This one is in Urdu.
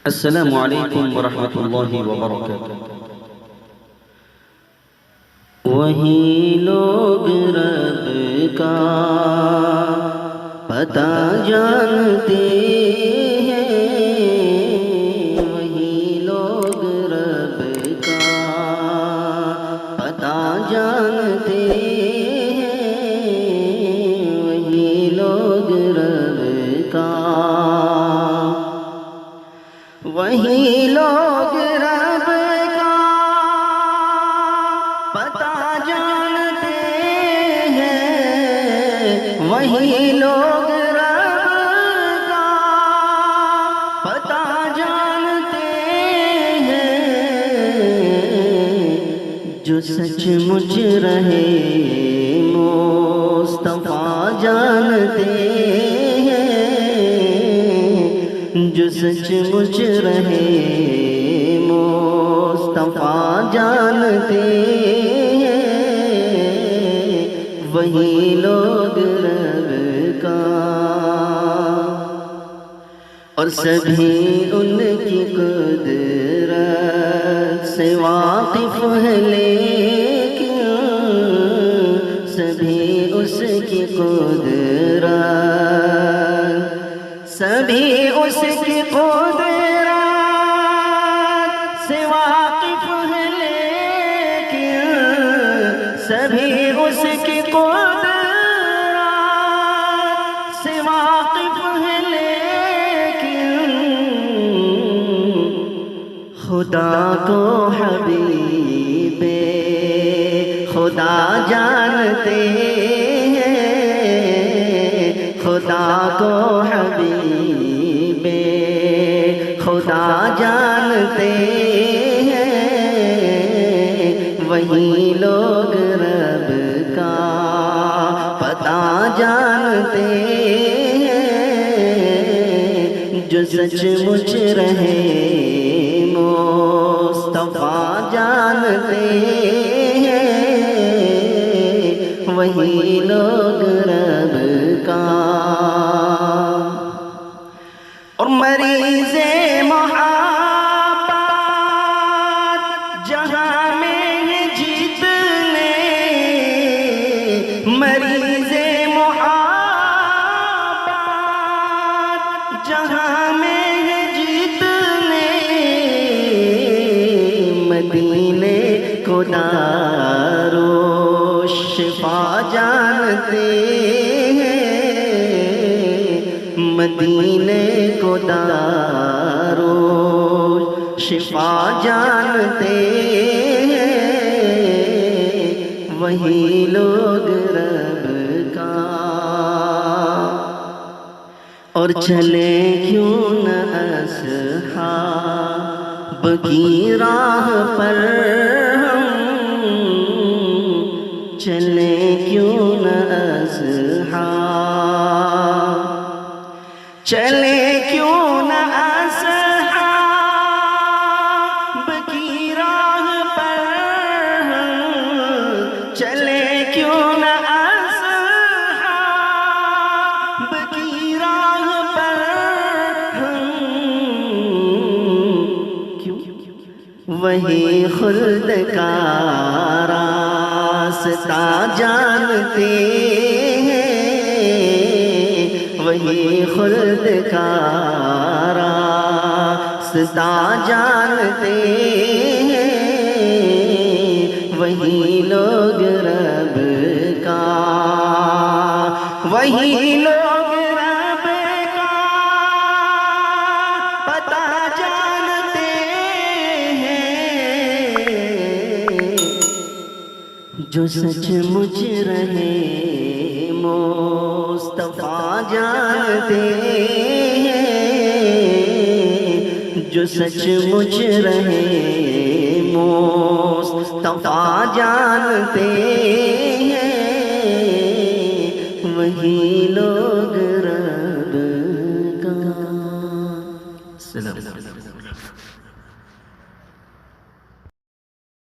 السلام علیکم ورحمۃ اللہ وبرکاتہ۔ وہی لوگ رب کا پتہ جانتے ہیں، وہی لوگ رب کا پتہ جانتے ہیں، وہی لوگ رب کا، وہی لوگ رب کا پتہ جانتے ہیں، وہی لوگ رب کا پتہ جانتے ہیں، جو سچ مچ رہے مصطفیٰ جانتے ہیں، جو سچ مچ رہے مصطفیٰ جانتے ہیں، وہی لوگ رب کا، اور سبھی ان کی قدرت سے واقف ہے، لیکن سبھی اس کی قدرت، سبھی اس کی قدرت سے واقف ہے، لیکن سبھی اس کی قدرت سے واقف ہے، لیکن خدا کو حبیب خدا جانتے ہیں، خدا کو حبیب خدا جانتے ہیں، وہی لوگ رب کا پتہ جانتے ہیں، جو سچ مچ رہے مصطفیٰ جانتے ہیں، وہی لوگ رب کا، اور مریض محبت جہاں میں جتنے، مریض محبت جہاں میں جتنے، مدینے کو دارو شفا جانتے ہیں، مدینے کو دارو شفا جانتے ہیں، وہی لوگ رب کا، اور چلے کیوں نہ اصحاب کی راہ پر ہم، چلے کیوں نہ اصحاب، چلے کیوں نہ اصحاب کی راہ پر ہم، چلے کیوں نہ اصحاب کی راہ پر ہم، وہی خلد کا راستہ جانتے ہیں، وہی خلد کا راستہ جانتے ہیں، وہی لوگ رب کا، وہی لوگ رب کا پتہ جانتے ہیں، جو سچ مچ رہے مصطفیٰ جانتے ہیں، جو سچ مچ رہے مصطفیٰ جانتے ہیں، وہی لوگ